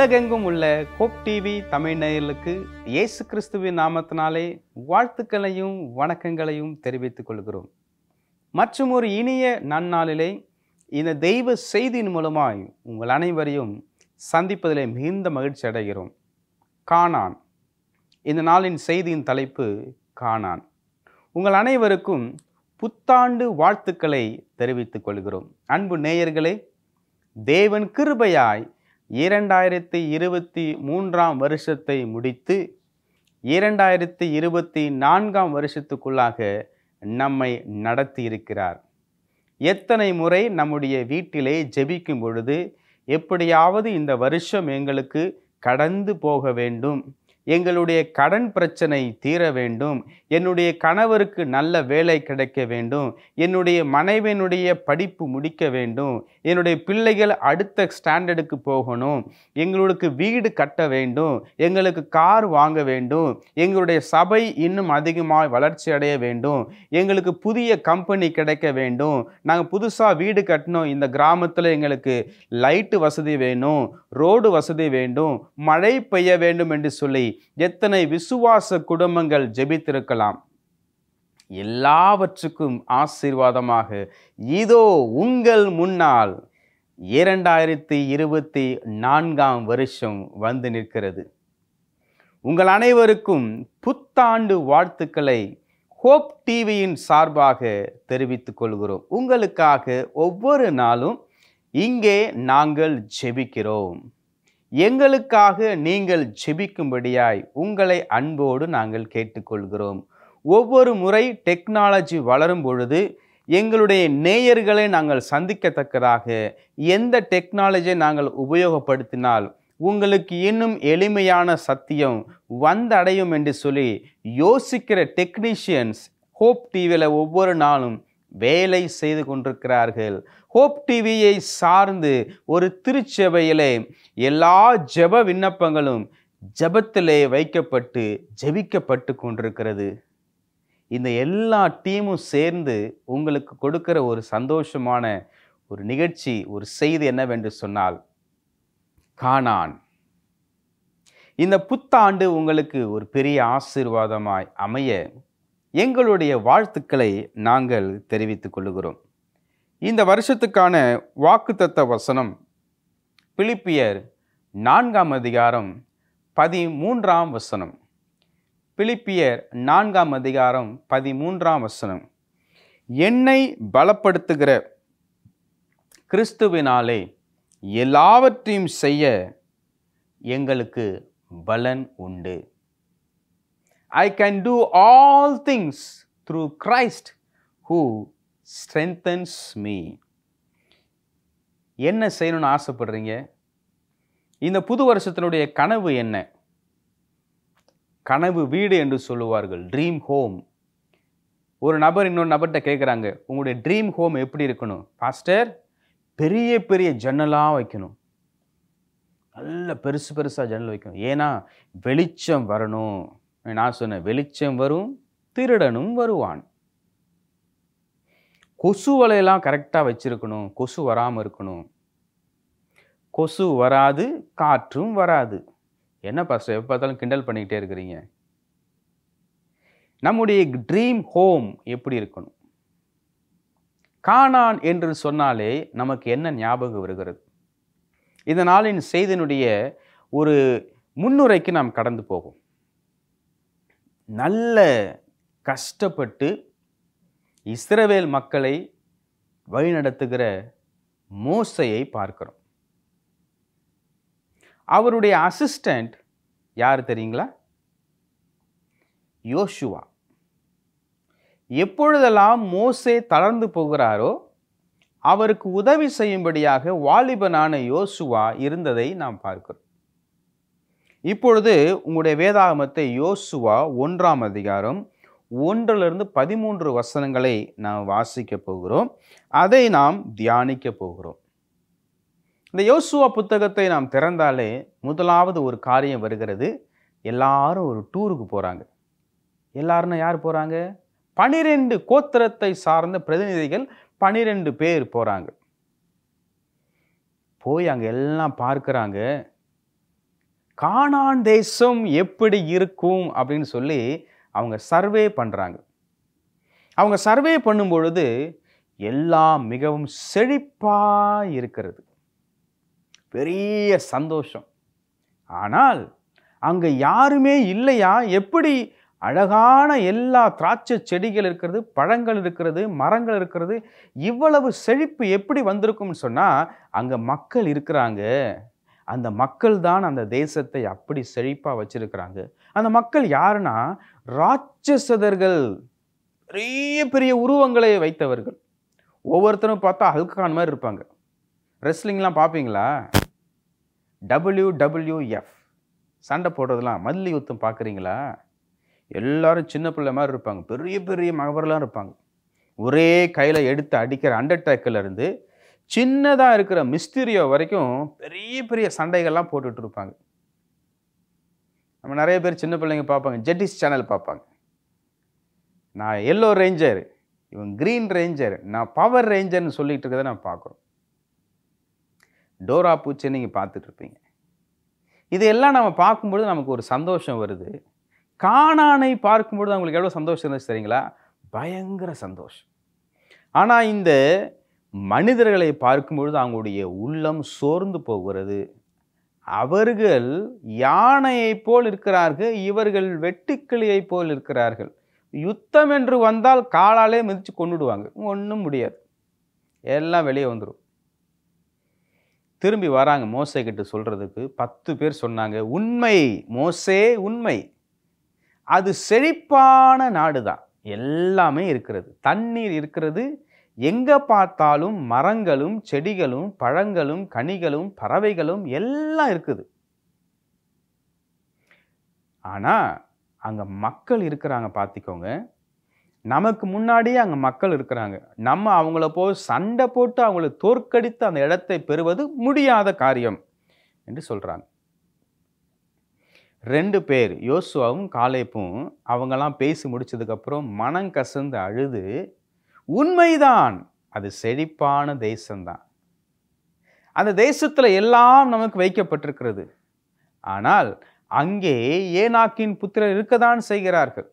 உலகெங்கும் உள்ள hope TV Tamil நேயர்களுக்கு இயேசு கிறிஸ்துவின் நாமத்தினாலே வாழ்த்துக்களையும் வணக்கங்களையும் தெரிவித்துக் கொள்கிறோம். மற்றும் ஒரு இனிய நன்னாளிலே இந்த தெய்வ செய்தியின் மூலமாய் உங்கள் அனைவரையும் சந்திப்பதிலே மிகுந்த மகிழ்ச்சி அடைகிறோம். கானான். இந்த நாளின் செய்தியின் தலைப்பு கானான். உங்கள் அனைவருக்கும் புத்தாண்டு வாழ்த்துக்களை தெரிவித்துக் கொள்கிறோம். அன்பு நேயர்களே, தேவன் கிருபையாய் 2023 வருஷத்தை முடித்து 2024 வருஷத்துக்குள்ளாக நம்மை நடத்தி இருக்கிறார். எத்தனை முறை நம்முடைய வீட்டிலே ஜெபிக்கும் பொழுது, எப்படியாவது இந்த வருஷம் எங்களுக்கு கடந்து போக வேண்டும், எங்களுடைய கடன் பிரச்சனை தீர வேண்டும், என்னுடைய கணவருக்கு நல்ல வேலை கிடைக்க வேண்டும், என்னுடைய மனைவியினுடைய படிப்பு முடிக்க வேண்டும், என்னுடைய பிள்ளைகள் அடுத்த ஸ்டாண்டர்டுக்கு போகணும், எங்களுக்கு வீடு கட்ட வேண்டும், எங்களுக்கு கார் வாங்க வேண்டும், எங்களுடைய சபை இன்னும் அதிகமாக வளர்ச்சி அடைய வேண்டும், எங்களுக்கு புதிய கம்பெனி கிடைக்க வேண்டும், நாங்கள் புதுசாக வீடு கட்டணும், இந்த கிராமத்தில் எங்களுக்கு லைட்டு வசதி வேணும், ரோடு வசதி வேண்டும், மழை பெய்ய வேண்டும் என்று சொல்லி எத்தனை விசுவாச குடும்பங்கள் ஜெபித்திருக்கலாம். எல்லாவற்றுக்கும் ஆசீர்வாதமாக இதோ உங்கள் முன்னால் 2024 வருஷம் வந்து நிற்கிறது. உங்கள் அனைவருக்கும் புத்தாண்டு வாழ்த்துக்களை ஹோப் டிவியின் சார்பாக தெரிவித்துக் கொள்கிறோம். உங்களுக்காக ஒவ்வொரு நாளும் இங்கே நாங்கள் ஜெபிக்கிறோம். எங்களுக்காக நீங்கள் ஜெபிக்கும்படியாய் உங்களை அன்போடு நாங்கள் கேட்டுக்கொள்கிறோம். ஒவ்வொரு முறை டெக்னாலஜி வளரும் பொழுது எங்களுடைய நேயர்களை நாங்கள் சந்திக்கத்தக்கதாக எந்த டெக்னாலஜியை நாங்கள் உபயோகப்படுத்தினால் உங்களுக்கு இன்னும் எளிமையான சத்தியம் வந்தடையும் என்று சொல்லி யோசிக்கிற டெக்னீஷியன்ஸ் ஹோப் டிவியில் ஒவ்வொரு நாளும் வேலை செய்து கொண்டிருக்கிறார்கள். ஹோப் டிவியை சார்ந்து ஒரு திருச்சபையிலே எல்லா ஜெப விண்ணப்பங்களும் ஜெபத்திலே வைக்கப்பட்டு ஜெபிக்கப்பட்டு கொண்டிருக்கிறது. இந்த எல்லா டீமும் சேர்ந்து உங்களுக்கு கொடுக்கிற ஒரு சந்தோஷமான ஒரு நிகழ்ச்சி, ஒரு செய்தி என்னவென்று சொன்னால் கானான். இந்த புத்தாண்டு உங்களுக்கு ஒரு பெரிய ஆசீர்வாதமாய் அமைய எங்களுடைய வாழ்த்துக்களை நாங்கள் தெரிவித்துக் கொள்கிறோம். இந்த வருஷத்துக்கான வாக்குத்தத்த வசனம் பிலிப்பியர் 4 அதிகாரம் 13 வசனம். பிலிப்பியர் 4 அதிகாரம் 13 வசனம். என்னை பலப்படுத்துகிற கிறிஸ்துவினாலே எல்லாவற்றையும் செய்ய எங்களுக்கு பலன் உண்டு. I can do all things through Christ who strengthens me. என்ன செய்யணும்னு ஆசைப்படுறீங்க? இந்த புது வருஷத்தினுடைய கனவு என்ன? கனவு வீடு என்று சொல்லுவார்கள், ட்ரீம் ஹோம். ஒரு நபர் இன்னொரு நபர்கிட்ட கேட்குறாங்க, உங்களுடைய ட்ரீம் ஹோம் எப்படி இருக்கணும்? பாஸ்டர், பெரிய பெரிய ஜன்னலாக வைக்கணும், நல்ல பெருசு பெருசாக ஜன்னல் வைக்கணும், ஏன்னா வெளிச்சம் வரணும். நான் சொன்னேன், வெளிச்சம் வரும், திருடனும் வருவான். கொசு வலையெல்லாம் கரெக்டாக வச்சிருக்கணும், கொசு வராமல் இருக்கணும். கொசு வராது, காற்றும் வராது. என்ன பாஸ்டர் எப்போ பார்த்தாலும் கிண்டல் பண்ணிக்கிட்டே இருக்கிறீங்க? நம்முடைய ட்ரீம் ஹோம் எப்படி இருக்கணும்? கானான் என்று சொன்னாலே நமக்கு என்ன ஞாபகம் வருகிறது? இந்த நாளின் செய்தியினுடைய ஒரு முன்னுரைக்கு நாம் கடந்து போகும். நல்ல கஷ்டப்பட்டு இஸ்ரவேல் மக்களை வழிநடத்துகிற மோசையை பார்க்கிறோம். அவருடைய அசிஸ்டன்ட் யார் தெரியுங்களா? யோசுவா. எப்பொழுதெல்லாம் மோசே தளர்ந்து போகிறாரோ அவருக்கு உதவி செய்யும்படியாக வாலிபனான யோசுவா இருந்ததை நாம் பார்க்கிறோம். இப்பொழுது உங்களுடைய வேதாகமத்தை யோசுவா 1 அதிகாரம் 1 to 13 வசனங்களை நாம் வாசிக்க போகிறோம். அதை நாம் தியானிக்க போகிறோம். இந்த யோசுவா புத்தகத்தை நாம் திறந்தாலே முதலாவது ஒரு காரியம் வருகிறது. எல்லாரும் ஒரு டூருக்கு போகிறாங்க. எல்லாருன்னா யார் போகிறாங்க? 12 கோத்திரத்தை சார்ந்த பிரதிநிதிகள் 12 பேர் போகிறாங்க. போய் அங்கே எல்லாம் பார்க்குறாங்க. கானான் தேசம் எப்படி இருக்கும் அப்படின்னு சொல்லி அவங்க சர்வே பண்ணுறாங்க. அவங்க சர்வே பண்ணும் பொழுது எல்லாம் மிகவும் செழிப்பாக இருக்கிறது. பெரிய சந்தோஷம். ஆனால் அங்கே யாருமே இல்லையா? எப்படி அழகான எல்லா திராட்சை செடிகள் இருக்கிறது, பழங்கள் இருக்கிறது, மரங்கள் இருக்கிறது, இவ்வளவு செழிப்பு எப்படி வந்திருக்கும்னு சொன்னால் அங்கே மக்கள் இருக்கிறாங்க. அந்த மக்கள் தான் அந்த தேசத்தை அப்படி செழிப்பாக வச்சிருக்கிறாங்க. அந்த மக்கள் யாருன்னா ராட்சசர்கள், பெரிய பெரிய உருவங்களை வைத்தவர்கள். ஒவ்வொருத்தரும் பார்த்தா ஹல்கான் மாதிரி இருப்பாங்க. ரெஸ்லிங்லாம் பார்ப்பீங்களா? WWF சண்டை போடுறதுலாம், மல்லி யுத்தம் பார்க்குறீங்களா? எல்லாரும் சின்ன பிள்ளை மாதிரி இருப்பாங்க. பெரிய பெரிய மகவரெலாம் இருப்பாங்க. ஒரே கையில் எடுத்து அடிக்கிற அண்டர்டேக்கர்லேருந்து சின்னதாக இருக்கிற மிஸ்டீரியோ வரைக்கும் பெரிய பெரிய சண்டைகள்லாம் போட்டுட்டு இருப்பாங்க. நம்ம நிறைய பேர் சின்ன பிள்ளைங்க பார்ப்பாங்க, ஜெட்டிஸ் சேனல் பார்ப்பாங்க. நான் எல்லோ ரேஞ்சர், இவன் க்ரீன் ரேஞ்சர், நான் பவர் ரேஞ்சர்னு சொல்லிட்டு இருக்கிறத நான் பார்க்குறோம். டோரா பூச்சி நீங்கள் பார்த்துட்டு இருப்பீங்க. இதையெல்லாம் நம்ம பார்க்கும்பொழுது நமக்கு ஒரு சந்தோஷம் வருது. கானானை பார்க்கும்பொழுது அவங்களுக்கு எவ்வளோ சந்தோஷம் இருந்துச்சு தெரியுங்களா? பயங்கர சந்தோஷம். ஆனால் இந்த மனிதர்களை பார்க்கும்பொழுது அவங்களுடைய உள்ளம் சோர்ந்து போகிறது. அவர்கள் யானையை போல் இருக்கிறார்கள், இவர்கள் வெட்டுக்கிளியை போல் இருக்கிறார்கள். யுத்தம் என்று வந்தால் காலாலே மிதித்து கொண்டுடுவாங்க, ஒன்றும் முடியாது, எல்லாம் வெளியே வந்துடும். திரும்பி வராங்க மோசே கிட்ட சொல்றதுக்கு. 10 பேர் சொன்னாங்க, உண்மை மோசே, உண்மை. அது செழிப்பான நாடு தான், எல்லாமே இருக்கிறது, தண்ணீர் இருக்கிறது, எங்க பார்த்தாலும் மரங்களும் செடிகளும் பழங்களும் கனிகளும் பறவைகளும் எல்லாம் இருக்குது. ஆனா அங்க மக்கள் இருக்கிறாங்க. பார்த்திக்கோங்க, நமக்கு முன்னாடியே அங்கே மக்கள் இருக்கிறாங்க. நம்ம அவங்கள போய் சண்டை போட்டு அவங்கள தோற்கடித்து அந்த இடத்தை பெறுவது முடியாத காரியம் என்று சொல்கிறாங்க. 2 பேர், யோசுவாவும் காலேப்பும், அவங்கெல்லாம் பேசி முடிச்சதுக்கப்புறம் மனம் கசந்து அழுது, உண்மைதான், அது செழிப்பான தேசம்தான், அந்த தேசத்தில் எல்லாம் நமக்கு வைக்கப்பட்டிருக்கிறது. ஆனால் அங்கே ஏனாக்கின் புத்திரர் இருக்கத்தான் செய்கிறார்கள்.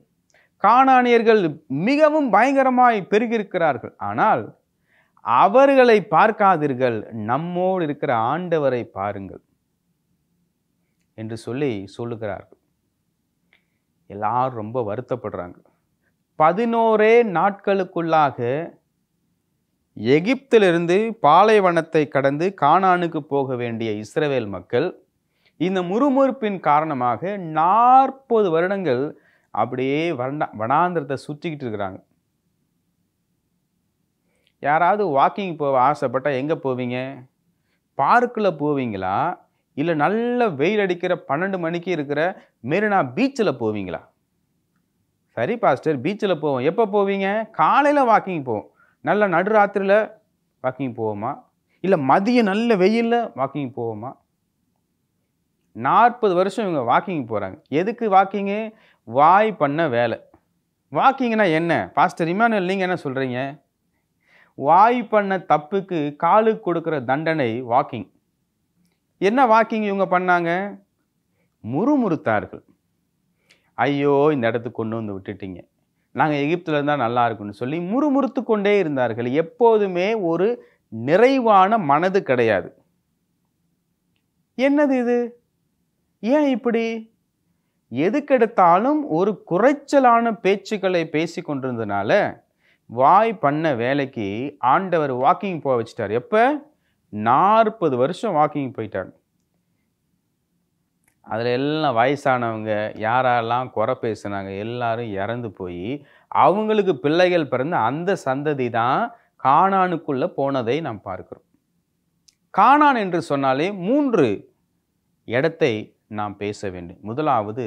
கானானியர்கள் மிகவும் பயங்கரமாய் பெருகியிருக்கிறார்கள். ஆனால் அவர்களை பார்க்காதீர்கள், நம்மோடு இருக்கிற ஆண்டவரை பாருங்கள் என்று சொல்லுகிறார்கள். எல்லாரும் ரொம்ப வருத்தப்படுறாங்க. 11 நாட்களுக்குள்ளாக எகிப்திலிருந்து பாலைவனத்தை கடந்து கானானுக்கு போக வேண்டிய இஸ்ரவேல் மக்கள் இந்த முறுமுறுப்பின் காரணமாக 40 வருடங்கள் அப்படியே வனாந்திரத்தை சுற்றிக்கிட்டு இருக்கிறாங்க. யாராவது வாக்கிங் போக ஆசைப்பட்டால் எங்கே போவீங்க? பார்க்கில் போவீங்களா? இல்லை நல்ல வெயில் அடிக்கிற 12 மணிக்கு இருக்கிற மெரினா பீச்சில் போவீங்களா? சரி பாஸ்டர், பீச்சில் போவோம். எப்போ போவீங்க? காலையில் வாக்கிங் போவோம். நல்ல நடுராத்திரியில் வாக்கிங் போவோமா? இல்லை மதியம் நல்ல வெயிலில் வாக்கிங் போவோமா? 40 வருஷம் இவங்க வாக்கிங் போகிறாங்க. எதுக்கு வாக்கிங்கு? வாய் பண்ண வேலை. வாக்கிங்னா என்ன? பாஸ்டர் இமானுவேல் நீங்கள் என்ன சொல்கிறீங்க? வாய் பண்ண தப்புக்கு காலுக்கு கொடுக்குற தண்டனை வாக்கிங். என்ன வாக்கிங் இவங்க பண்ணாங்க? முறுமுறுத்தார்கள். ஐயோ, இந்த இடத்துக்கு கொண்டு வந்து விட்டுட்டீங்க, நாங்கள் எகிப்தில் இருந்தால் நல்லா இருக்குன்னு சொல்லி முறுமுறுத்து கொண்டே இருந்தார்கள். எப்போதுமே ஒரு நிறைவான மனது கிடையாது. என்னது இது? ஏன் இப்படி? எதுக்கெடுத்தாலும் ஒரு குறைச்சலான பேச்சுக்களை பேசி கொண்டிருந்ததுனால வாய் பண்ண வேலைக்கு ஆண்டவர் வாக்கிங் போக வச்சுட்டார். எப்போ? 40 வருஷம் வாக்கிங் போயிட்டாங்க. அதில் எல்லாம் வயசானவங்க, யாரெல்லாம் குறை பேசினாங்க எல்லாரும் இறந்து போய் அவங்களுக்கு பிள்ளைகள் பிறந்து அந்த சந்ததி தான் கானானுக்குள்ளே போனதை நாம் பார்க்கிறோம். கானான் என்று சொன்னாலே 3 இடத்தை நாம் பேச வேண்டும். முதலாவது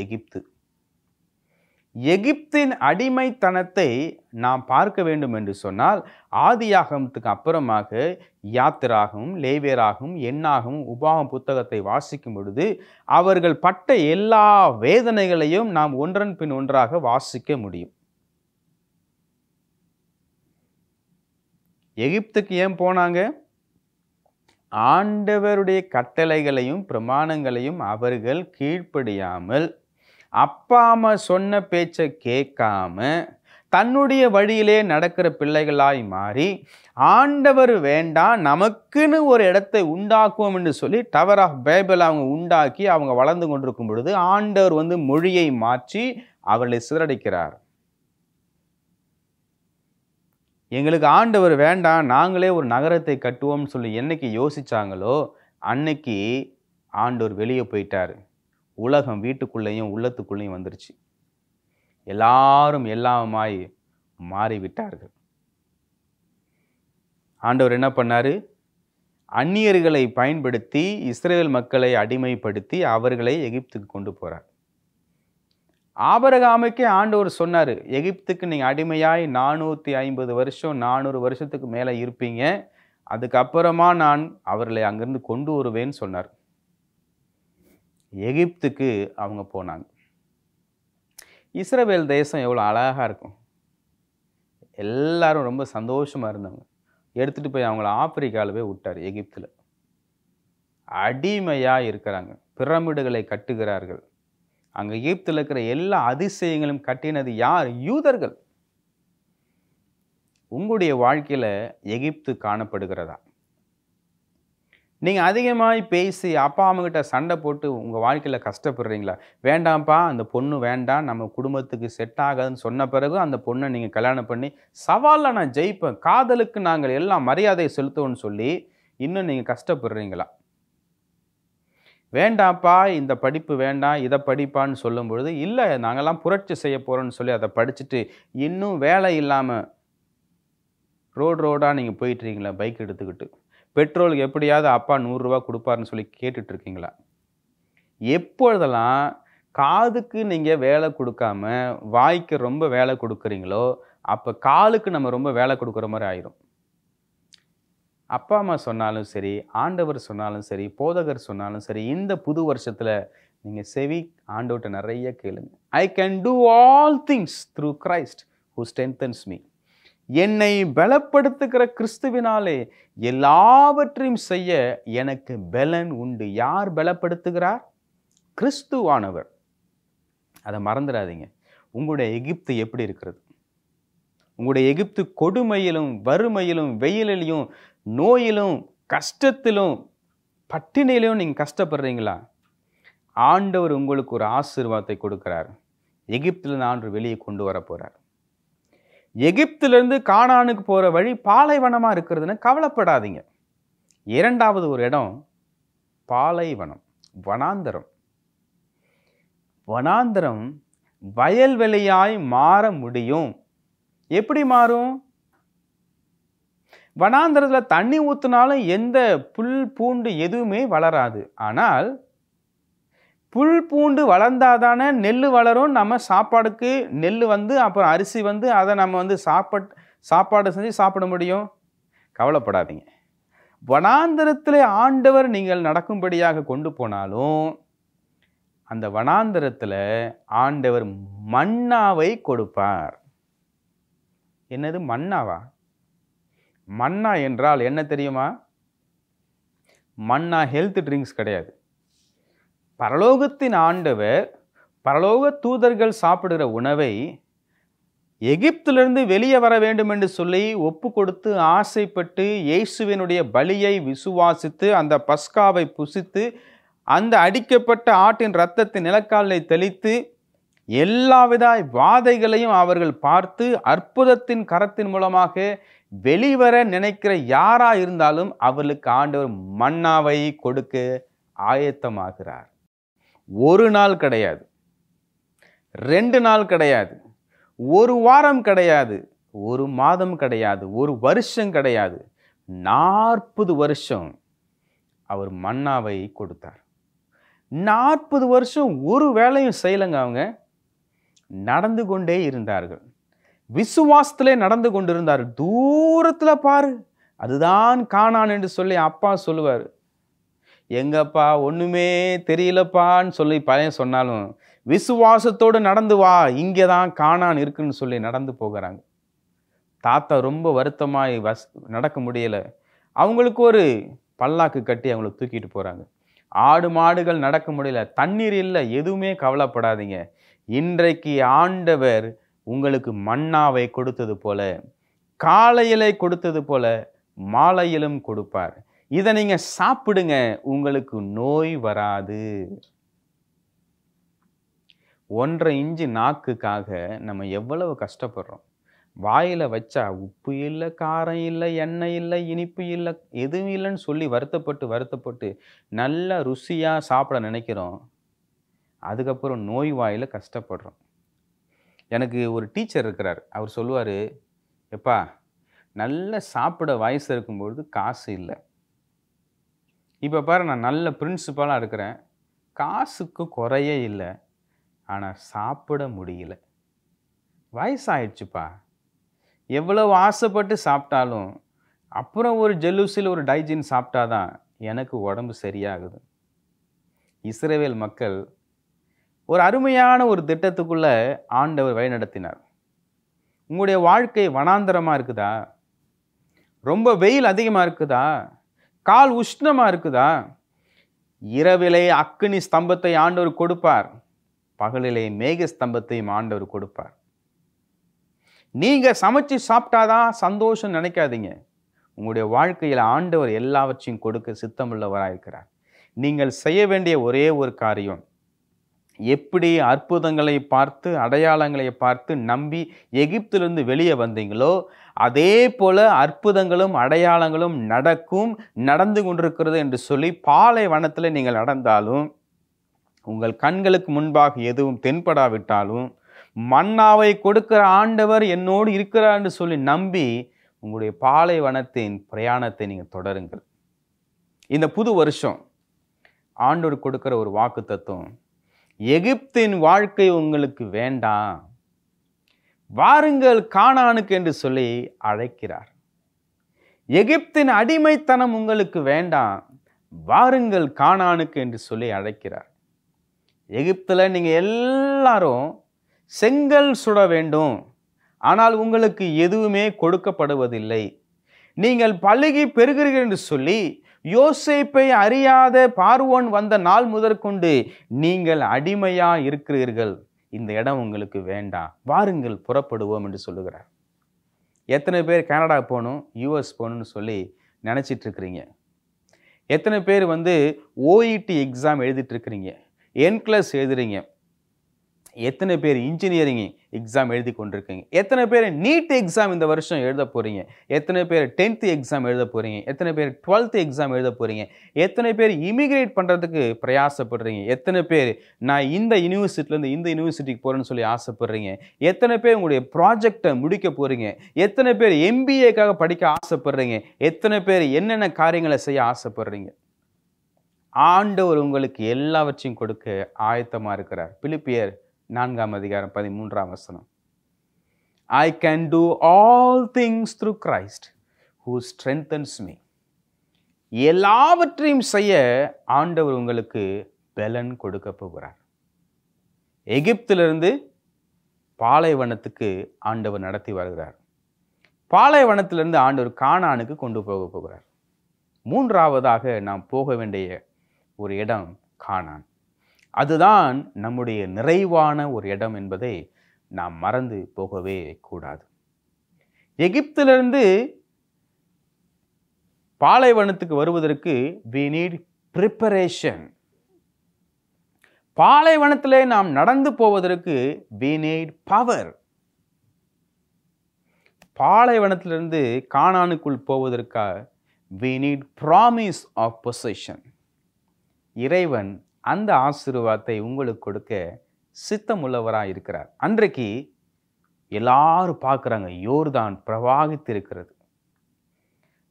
எகிப்து. எகிப்தின் அடிமைத்தனத்தை நாம் பார்க்க வேண்டும் என்று சொன்னால் ஆதியாகமத்துக்கு அப்புறமாக யாத்திராகவும் லேவியராகவும் எண்ணாகவும் உபாகம் புத்தகத்தை வாசிக்கும் பொழுது அவர்கள் பட்ட எல்லா வேதனைகளையும் நாம் ஒன்றன் பின் ஒன்றாக வாசிக்க முடியும். எகிப்துக்கு ஏன் போனாங்க? ஆண்டவருடைய கட்டளைகளையும் பிரமாணங்களையும் அவர்கள் கீழ்ப்படியாமல், அப்பா அம்மா சொன்ன பேச்சை கேட்காம தன்னுடைய வழியிலே நடக்கிற பிள்ளைகளாய் மாறி, ஆண்டவர் வேண்டாம் நமக்குன்னு ஒரு இடத்தை உண்டாக்குவோம் என்று சொல்லி டவர் ஆஃப் பேபல் அவங்க உண்டாக்கி அவங்க வளர்ந்து கொண்டிருக்கும் பொழுது ஆண்டவர் மொழியை மாற்றி அவர்களை சிதறடிக்கிறார். எங்களுக்கு ஆண்டவர் வேண்டாம், நாங்களே ஒரு நகரத்தை கட்டுவோம்னு சொல்லி என்னைக்கு யோசிச்சாங்களோ அன்னைக்கு ஆண்டவர் வெளியே போயிட்டார். உலகம் வீட்டுக்குள்ளேயும் உள்ளத்துக்குள்ளேயும் வந்துருச்சு. எல்லாரும் எல்லாமாய் மாறிவிட்டார்கள். ஆண்டவர் என்ன பண்ணாரு? அந்நியர்களை பயன்படுத்தி இஸ்ரவேல் மக்களை அடிமைப்படுத்தி அவர்களை எகிப்துக்கு கொண்டு போறார். ஆபிரகாமுக்கே ஆண்டவர் சொன்னாரு, எகிப்துக்கு நீங்க அடிமையாய் 450 வருஷம் 400 வருஷத்துக்கு மேல இருப்பீங்க, அதுக்கப்புறமா நான் அவர்களை அங்கிருந்து கொண்டு வருவேன்னு சொன்னார். எகிப்துக்கு அவங்க போனாங்க. இஸ்ரவேல் தேசம் எவ்வளோ அழகாக இருக்கும். எல்லாரும் ரொம்ப சந்தோஷமாக இருந்தாங்க. எடுத்துகிட்டு போய் அவங்கள ஆப்பிரிக்காவில் போய் விட்டார். எகிப்தில் அடிமையாக இருக்கிறாங்க. பிரமிடுகளை கட்டுகிறார்கள். அங்கே எகிப்தில் இருக்கிற எல்லா அதிசயங்களும் கட்டினது யார்? யூதர்கள். உங்களுடைய வாழ்க்கையில் எகிப்து காணப்படுகிறதா? நீங்கள் அதிகமாக பேசி அப்பா அம்மாக்கிட்ட சண்டை போட்டு உங்கள் வாழ்க்கையில் கஷ்டப்படுறீங்களா? வேண்டாம்ப்பா, அந்த பொண்ணு வேண்டாம், நம்ம குடும்பத்துக்கு செட் ஆகாதுன்னு சொன்ன பிறகு அந்த பொண்ணை நீங்கள் கல்யாணம் பண்ணி சவாலில் நான் ஜெயிப்பேன், காதலுக்கு நாங்கள் எல்லாம் மரியாதை செலுத்துவோன்னு சொல்லி இன்னும் நீங்கள் கஷ்டப்படுறீங்களா? வேண்டாம்ப்பா, இந்த படிப்பு வேண்டாம், இதை படிப்பான்னு சொல்லும் பொழுது இல்லை நாங்கள்லாம் புரட்சி செய்ய போகிறோன்னு சொல்லி அதை படிச்சுட்டு இன்னும் வேலை இல்லாமல் ரோடாக நீங்கள் போயிட்டுருக்கீங்களா? பைக் எடுத்துக்கிட்டு பெட்ரோலுக்கு எப்படியாவது அப்பா 100 ரூபா கொடுப்பாருன்னு சொல்லி கேட்டுட்டு இருக்கீங்களா? எப்பொழுதெல்லாம் காதுக்கு நீங்கள் வேலை கொடுக்காம வாய்க்கு ரொம்ப வேலை கொடுக்குறீங்களோ அப்போ காலுக்கு நம்ம ரொம்ப வேலை கொடுக்குற மாதிரி ஆயிரும். அப்பா அம்மா சொன்னாலும் சரி, ஆண்டவர் சொன்னாலும் சரி, போதகர் சொன்னாலும் சரி, இந்த புது வருஷத்தில் நீங்கள் செவி ஆண்டவர்கிட்ட நிறைய கேளுங்க. I can do all things through Christ who strengthens me. என்னை பலப்படுத்துகிற கிறிஸ்துவினாலே எல்லாவற்றையும் செய்ய எனக்கு பலன் உண்டு. யார் பலப்படுத்துகிறார்? கிறிஸ்துவானவர். அதை மறந்துடாதீங்க. உங்களுடைய எகிப்து எப்படி இருக்கிறது? உங்களுடைய எகிப்து கொடுமையிலும் வறுமையிலும் வெயிலிலும் நோயிலும் கஷ்டத்திலும் பட்டினியிலும் நீங்கள் கஷ்டப்படுறீங்களா? ஆண்டவர் உங்களுக்கு ஒரு ஆசீர்வாதத்தை கொடுக்கிறார். எகிப்திலிருந்து ஆண்டவர் வெளியே கொண்டு வர போகிறார். எகிப்திலிருந்து கானானுக்கு போகிற வழி பாலைவனமாக இருக்கிறதுன்னு கவலைப்படாதீங்க. இரண்டாவது ஒரு இடம் பாலைவனம், வனாந்தரம். வனாந்தரம் வயல்வெளியாய் மாற முடியும். எப்படி மாறும்? வனாந்தரத்தில் தண்ணி ஊற்றினாலும் எந்த புல் பூண்டு எதுவுமே வளராது. ஆனால் புல் பூண்டு வளர்ந்தாதானே நெல் வளரும். நம்ம சாப்பாடுக்கு நெல் அப்புறம் அரிசி அதை நம்ம சாப்பாடு செஞ்சு சாப்பிட முடியும். கவலைப்படாதீங்க. வனாந்தரத்தில் ஆண்டவர் நீங்கள் நடக்கும்படியாக கொண்டு போனாலும் அந்த வனாந்தரத்தில் ஆண்டவர் மன்னாவை கொடுப்பார். என்னது மன்னாவா? மன்னா என்றால் என்ன தெரியுமா? மன்னா ஹெல்த் ட்ரிங்க்ஸ் கிடையாது. பரலோகத்தின் ஆண்டவர் பரலோக தூதர்கள் சாப்பிடுகிற உணவை எகிப்திலிருந்து வெளியே வர வேண்டும் என்று சொல்லி ஒப்பு கொடுத்து ஆசைப்பட்டு இயேசுவினுடைய பலியை விசுவாசித்து அந்த பஸ்காவை புசித்து அந்த அடிக்கப்பட்ட ஆட்டின் இரத்தத்தின் நிலக்காலை தெளித்து எல்லாவித வாதைகளையும் அவர்கள் பார்த்து அற்புதத்தின் கரத்தின் மூலமாக வெளிவர நினைக்கிற யாரா இருந்தாலும் அவர்களுக்கு ஆண்டவர் மன்னாவை கொடுக்க ஆயத்தமாகிறார். ஒரு நாள் கிடையாது, 2 நாள் கிடையாது, ஒரு வாரம் கிடையாது, ஒரு மாதம் கிடையாது, ஒரு வருஷம் கிடையாது, 40 வருஷம் அவர் மன்னாவை கொடுத்தார். 40 வருஷம் ஒரு வேலையும் செய்யலைங்க. அவங்க நடந்து கொண்டே இருந்தார்கள். விசுவாசத்திலே நடந்து கொண்டிருந்தார். தூரத்தில் பாரு, அதுதான் கானான் என்று சொல்லி அப்பா சொல்லுவார். எங்கப்பா ஒன்றுமே தெரியலப்பான்னு சொல்லி பையன் சொன்னாலும் விசுவாசத்தோடு நடந்து வா, இங்கே தான் கானான் இருக்குன்னு சொல்லி நடந்து போகிறாங்க. தாத்தா ரொம்ப வருத்தமாய் நடக்க முடியலை. அவங்களுக்கு ஒரு பல்லாக்கு கட்டி அவங்கள தூக்கிட்டு போகிறாங்க. ஆடு மாடுகள் நடக்க முடியல, தண்ணீர் இல்லை, எதுவுமே கவலைப்படாதீங்க. இன்றைக்கு ஆண்டவர் உங்களுக்கு மன்னாவை கொடுத்தது போல, காலையிலே கொடுத்தது போல மாலையிலும் கொடுப்பார். இதை நீங்க சாப்பிடுங்க, உங்களுக்கு நோய் வராது. 1.5 இன்ச்சு நாக்குக்காக நம்ம எவ்வளவு கஷ்டப்படுறோம். வாயில வச்சா உப்பு இல்லை, காரம் இல்லை, எண்ணெய் இல்லை, இனிப்பு இல்லை, எதுவும் இல்லைன்னு சொல்லி வருத்தப்பட்டு வருத்தப்பட்டு நல்லா ருசியா சாப்பிட நினைக்கிறோம். அதுக்கப்புறம் நோய் வாயில கஷ்டப்படுறோம். எனக்கு ஒரு டீச்சர் இருக்கிறார். அவர் சொல்லுவார், எப்பா நல்ல சாப்பிட வயசு இருக்கும்பொழுது காசு இல்லை. இப்போ பாரு, நான் நல்ல பிரின்சிபலாக இருக்கிறேன், காசுக்கு குறையே இல்லை, ஆனால் சாப்பிட முடியல. வயசாயிடுச்சுப்பா, எவ்வளவு ஆசைப்பட்டு சாப்பிட்டாலும் அப்புறம் ஒரு ஜெலூசில் ஒரு டைஜின் சாப்பிட்டாதான் எனக்கு உடம்பு சரியாகுது. இஸ்ரவேல் மக்கள் ஒரு அருமையான ஒரு திட்டத்துக்குள்ள ஆண்டவர் வழிநடத்தினார். உங்களுடைய வாழ்க்கை வனாந்தரமா இருக்குதா? ரொம்ப வெயில் அதிகமாக இருக்குதா? கால் உஷ்ணமா இருக்குதா? இரவிலே அக்கினி ஸ்தம்பத்தை ஆண்டவர் கொடுப்பார், பகலிலே மேக ஸ்தம்பத்தையும் ஆண்டவர் கொடுப்பார். நீங்க சமைச்சு சாப்பிட்டாதான் சந்தோஷம் நினைக்காதீங்க. உங்களுடைய வாழ்க்கையில் ஆண்டவர் எல்லாவற்றையும் கொடுக்க சித்தமுள்ளவராக இருக்கிறார். நீங்கள் செய்ய வேண்டிய ஒரே ஒரு காரியம், எப்படி அற்புதங்களை பார்த்து அடையாளங்களை பார்த்து நம்பி எகிப்திலிருந்து வெளியே வந்தீங்களோ அதே போல அற்புதங்களும் அடையாளங்களும் நடந்து கொண்டிருக்கிறது என்று சொல்லி பாலைவனத்தில் நீங்கள் நடந்தாலும், உங்கள் கண்களுக்கு முன்பாக எதுவும் தென்படாவிட்டாலும், மன்னாவை கொடுக்கிற ஆண்டவர் என்னோடு இருக்கிறார் என்று சொல்லி நம்பி உங்களுடைய பாலைவனத்தின் பிரயாணத்தை நீங்கள் தொடருங்கள். இந்த புது வருஷம் ஆண்டவர் கொடுக்கிற ஒரு வாக்கு தத்துவம், எகிப்தின் வாழ்க்கை உங்களுக்கு வேண்டாம், வாருங்கள் கானானுக்கு என்று சொல்லி அழைக்கிறார். எகிப்தின் அடிமைத்தனம் உங்களுக்கு வேண்டாம், வாருங்கள் கானானுக்கு என்று சொல்லி அழைக்கிறார். எகிப்தில் நீங்கள் எல்லாரும் செங்கல் சுட வேண்டும், ஆனால் உங்களுக்கு எதுவுமே கொடுக்கப்படுவதில்லை. நீங்கள் பலுகி பெருகிறீர்கள் என்று சொல்லி யோசேப்பை அறியாத பார்வோன் வந்த நாள் முதற்கொண்டு நீங்கள் அடிமையா இருக்கிறீர்கள், இந்த இடம் உங்களுக்கு வேண்டாம், வாருங்கள் புறப்படுவோம் என்று சொல்லுகிறார். எத்தனை பேர் கனடா போகணும், யூஎஸ் போகணும்னு சொல்லி நினச்சிட்டு இருக்கிறீங்க? எத்தனை பேர் ஓஇடி எக்ஸாம் எழுதிட்டு இருக்கிறீங்க, என்கிளஸ் எழுதுறீங்க? எத்தனை பேர் இன்ஜினியரிங் எக்ஸாம் எழுதி கொண்டிருக்கீங்க? எத்தனை பேர் நீட் எக்ஸாம் இந்த வருஷம் எழுத போகிறீங்க? எத்தனை பேர் 10th எக்ஸாம் எழுத போகிறீங்க? எத்தனை பேர் 12th எக்ஸாம் எழுத போகிறீங்க? எத்தனை பேர் இமிகிரேட் பண்ணுறதுக்கு பிரயாசப்படுறீங்க? எத்தனை பேர் நான் இந்த யூனிவர்சிட்டிலேருந்து இந்த யூனிவர்சிட்டிக்கு போகிறேன்னு சொல்லி ஆசைப்படுறீங்க? எத்தனை பேர் உங்களுடைய ப்ராஜெக்டை முடிக்க போகிறீங்க? எத்தனை பேர் MBAக்காக படிக்க ஆசைப்படுறீங்க? எத்தனை பேர் என்னென்ன காரியங்களை செய்ய ஆசைப்படுறீங்க? ஆண்டவர் உங்களுக்கு எல்லாவற்றையும் கொடுக்க ஆயத்தமாக இருக்கிறார். பிலிப்பியர் 4ஆம் அதிகாரம் 13ஆம் வசனம், I can do all things through Christ who strengthens me. எல்லாவற்றையும் செய்ய ஆண்டவர் உங்களுக்கு பலன் கொடுக்க போகிறார். எகிப்திலிருந்து பாலைவனத்துக்கு ஆண்டவர் நடத்தி வருகிறார். பாலைவனத்திலிருந்து ஆண்டவர் கானானுக்கு கொண்டு போக போகிறார். மூன்றாவதாக நாம் போக வேண்டிய ஒரு இடம் கானான். அதுதான் நம்முடைய நிறைவான ஒரு இடம் என்பதை நாம் மறந்து போகவே கூடாது. எகிப்திலிருந்து பாலைவனத்துக்கு வருவதற்கு we need preparation. பாலைவனத்திலே நாம் நடந்து போவதற்கு we need power. பாலைவனத்திலிருந்து கானானுக்குள் போவதற்காக we need promise of possession. இறைவன் அந்த ஆசீர்வாதத்தை உங்களுக்கு கொடுக்க சித்தமுள்ளவராக இருக்கிறார். அன்றைக்கு எல்லாரும் பார்க்குறாங்க, யோர்தான் பிரவாகித்து இருக்கிறது,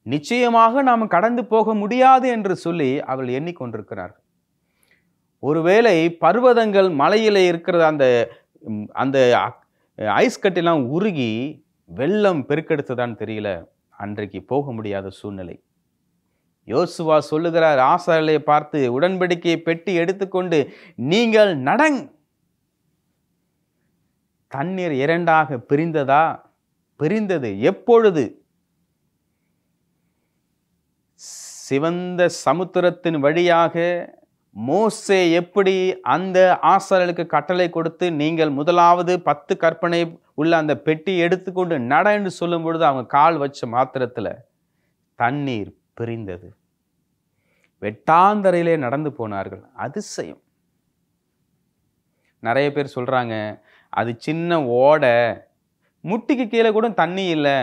நிச்சயமாக நாம் கடந்து போக முடியாது என்று சொல்லி அவர்கள் எண்ணிக்கொண்டிருக்கிறார்கள். ஒருவேளை பர்வதங்கள் மலையிலே இருக்கிற அந்த ஐஸ் கட்டெல்லாம் உருகி வெள்ளம் பெருக்கெடுத்ததான்னு தெரியல, அன்றைக்கு போக முடியாத சூழ்நிலை. யோசுவா சொல்லுகிறார், ஆசாரியரை பார்த்து, உடன்படிக்கையை பெட்டி எடுத்துக்கொண்டு நீங்கள் நடங். தண்ணீர் இரண்டாக பிரிந்ததா? பிரிந்தது. எப்பொழுது? சிவந்த சமுத்திரத்தின் வழியாக மோசே எப்படி அந்த ஆசாரியர்களுக்கு கட்டளை கொடுத்து நீங்கள் முதலாவது 10 கற்பனை உள்ள அந்த பெட்டி எடுத்துக்கொண்டு நட என்று சொல்லும் பொழுது அவங்க கால் வச்ச மாத்திரத்தில் தண்ணீர் பிரிந்தது. வெட்டாந்தரையிலே நடந்து போனார்கள். அதிசயம். நிறைய பேர் சொல்றாங்க அது சின்ன ஓடை, முட்டிக்கு கீழே கூட தண்ணி இல்லை,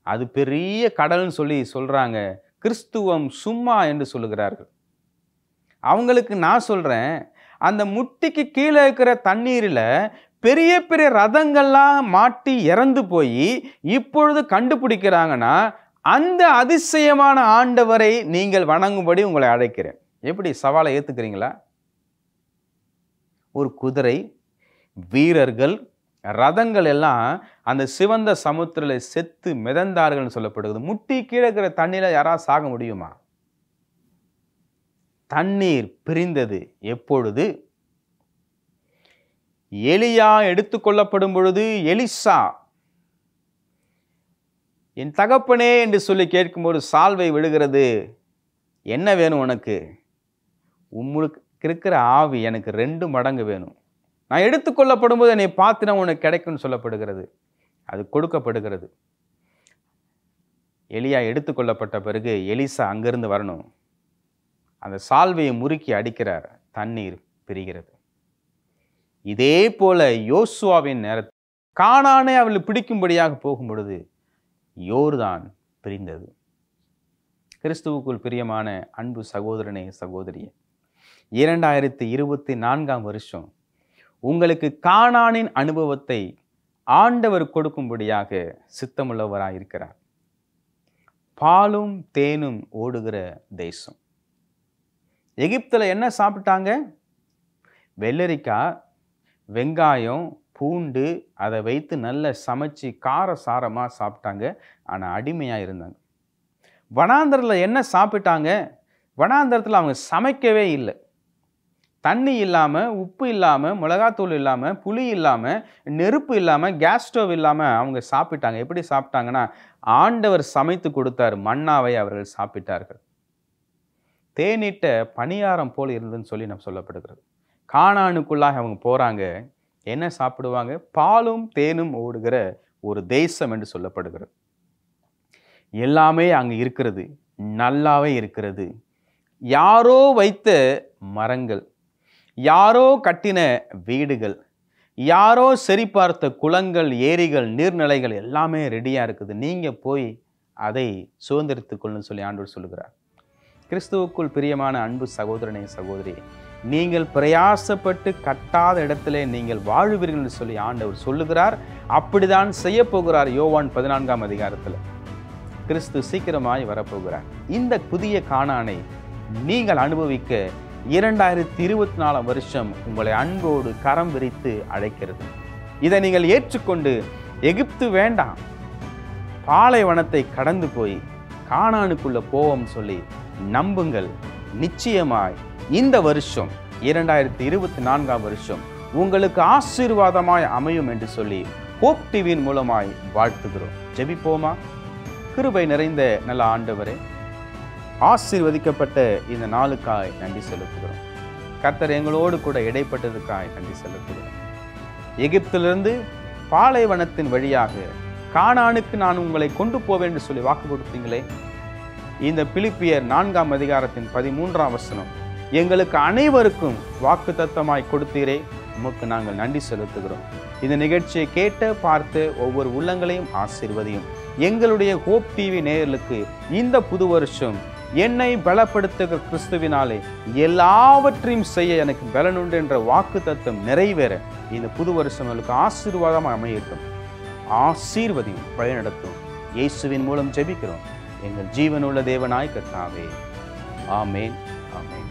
அது பெரிய கடல்னு சொல்லி சொல்றாங்க. கிறிஸ்துவம் சும்மா என்று சொல்லுகிறார்கள். அவங்களுக்கு நான் சொல்றேன், அந்த முட்டிக்கு கீழே இருக்கிற தண்ணீரில் பெரிய பெரிய ரதங்கள்லாம் மாட்டி இறந்து போய் இப்பொழுது கண்டுபிடிக்கிறாங்கன்னா அந்த அதிசயமான ஆண்டவரை நீங்கள் வணங்கும்படி உங்களை அழைக்கிறேன். எப்படி சவாலை ஏத்துக்கிறீங்களா? ஒரு குதிரை, வீரர்கள், ரதங்கள் எல்லாம் அந்த சிவந்த சமுத்திரத்தில் செத்து மிதந்தார்கள் சொல்லப்படுகிறது. முட்டி கீழே இருக்கிற தண்ணீர யாராவது சாக முடியுமா? தண்ணீர் பிரிந்தது. எப்பொழுது? எலியா எடுத்துக்கொள்ளப்படும் பொழுது எலிசா என் தகப்பனே என்று சொல்லி கேட்கும்போது சால்வை விழுகிறது. என்ன வேணும் உனக்கு? உங்களுக்கு இருக்கிற ஆவி எனக்கு 2 மடங்கு வேணும். நான் எடுத்துக்கொள்ளப்படும் போது என்னை பார்த்தினா உனக்கு கிடைக்கும்னு சொல்லப்படுகிறது. அது கொடுக்கப்படுகிறது. எலியா எடுத்துக்கொள்ளப்பட்ட பிறகு எலிசா அங்கிருந்து வரணும். அந்த சால்வையை முறுக்கி அடிக்கிறார், தண்ணீர் பிரிகிறது. இதே போல யோசுவாவின் நேரத்தில் கானானை அவள் பிடிக்கும்படியாக போகும் பொழுது யோர்தான் பிரிந்தது. கிறிஸ்துவுக்குள் பிரியமான அன்பு சகோதரனே, சகோதரியே, 2024ஆம் வருஷம் உங்களுக்கு கானானின் அனுபவத்தை ஆண்டவர் கொடுக்கும்படியாக சித்தமுள்ளவராயிருக்கிறார். பாலும் தேனும் ஓடுகிற தேசம். எகிப்தில் என்ன சாப்பிட்டாங்க? வெள்ளரிக்காய், வெங்காயம், பூண்டு, அதை வைத்து நல்ல சமைச்சு காரசாரமாக சாப்பிட்டாங்க. ஆனால் அடிமையாக இருந்தாங்க. வனாந்தரத்தில் என்ன சாப்பிட்டாங்க? வனாந்தரத்தில் அவங்க சமைக்கவே இல்லை. தண்ணி இல்லாமல், உப்பு இல்லாமல், மிளகாத்தூள் இல்லாமல், புளி இல்லாமல், நெருப்பு இல்லாமல், கேஸ் ஸ்டவ் இல்லாமல் அவங்க சாப்பிட்டாங்க. எப்படி சாப்பிட்டாங்கன்னா ஆண்டவர் சமைத்து கொடுத்தார் மன்னாவை அவர்கள் சாப்பிட்டார்கள். தேனிட்ட பணியாரம் போல் இருந்ததுன்னு சொல்லி நம்ம சொல்லப்படுகிறது. கானானுக்குள்ளாக அவங்க போகிறாங்க. என்ன சாப்பிடுவாங்க? பாலும் தேனும் ஓடுகிற ஒரு தேசம் என்று சொல்லப்படுகிறது. எல்லாமே அங்கே இருக்கிறது, நல்லாவே இருக்கிறது. யாரோ வைத்த மரங்கள், யாரோ கட்டின வீடுகள், யாரோ சரி பார்த்த குளங்கள், ஏரிகள், நீர்நிலைகள் எல்லாமே ரெடியாக இருக்குது. நீங்கள் போய் அதை சுதந்திரித்துக்கொள்ளுன்னு சொல்லி ஆண்டவர் சொல்லுகிறார். கிறிஸ்துவுக்குள் பிரியமான அன்பு சகோதரனே, சகோதரி, நீங்கள் பிரயாசப்பட்டு கட்டாத இடத்திலே நீங்கள் வாழுவீர்கள் என்று சொல்லி ஆண்டவர் சொல்லுகிறார். அப்படிதான் செய்ய போகிறார். யோவான் 14ஆம் அதிகாரத்தில் கிறிஸ்து சீக்கிரமாய் வரப்போகிறார். இந்த புதிய கானானை நீங்கள் அனுபவிக்க 2024ஆம் வருஷம் உங்களை அன்போடு கரம் விரித்து அழைக்கிறது. இதை நீங்கள் ஏற்றுக்கொண்டு எகிப்து வேண்டாம், பாலைவனத்தை கடந்து போய் கானானுக்குள்ள போவோம் சொல்லி நம்புங்கள். நிச்சயமாய் இந்த வருஷம் 2024ஆம் வருஷம் உங்களுக்கு ஆசீர்வாதமாய் அமையும் என்று சொல்லி ஹோப் டிவியின் மூலமாய் வாழ்த்துகிறோம். ஜெபிப்போமா? கிருபை நிறைந்த நல்ல ஆண்டவரே, ஆசீர்வதிக்கப்பட்ட இந்த நாளுக்காய் நன்றி செலுத்துகிறோம். கர்த்தர் எங்களோடு கூட இடைப்பட்டதுக்காய் நன்றி செலுத்துகிறோம். எகிப்திலிருந்து பாலைவனத்தின் வழியாக கானானுக்கு நான் உங்களை கொண்டு போவேன் என்று சொல்லி வாக்கு கொடுத்தீங்களே. இந்த பிலிப்பியர் 4ஆம் அதிகாரத்தின் 13ஆம் வசனம் எங்களுக்கு அனைவருக்கும் வாக்கு தத்தமாய் கொடுத்தீரே. உமக்கு நாங்கள் நன்றி செலுத்துகிறோம். இந்த நிகழ்ச்சியை கேட்டு பார்த்து ஒவ்வொரு உள்ளங்களையும் ஆசீர்வதியும். எங்களுடைய ஹோப் டிவி நேயர்களுக்கு இந்த புது வருஷம் என்னை பலப்படுத்துகிற கிறிஸ்துவினாலே எல்லாவற்றையும் செய்ய எனக்கு பலனுண்டு என்ற வாக்கு தத்தம் நிறைவேற இந்த புது வருஷம் எங்களுக்கு ஆசீர்வாதமாக அமையட்டும். ஆசீர்வதியும், வழிநடத்தும். இயேசுவின் மூலம் ஜெபிக்கிறோம் எங்கள் ஜீவனுள்ள தேவனாய் கர்த்தாவே. ஆமேன், ஆமேன்.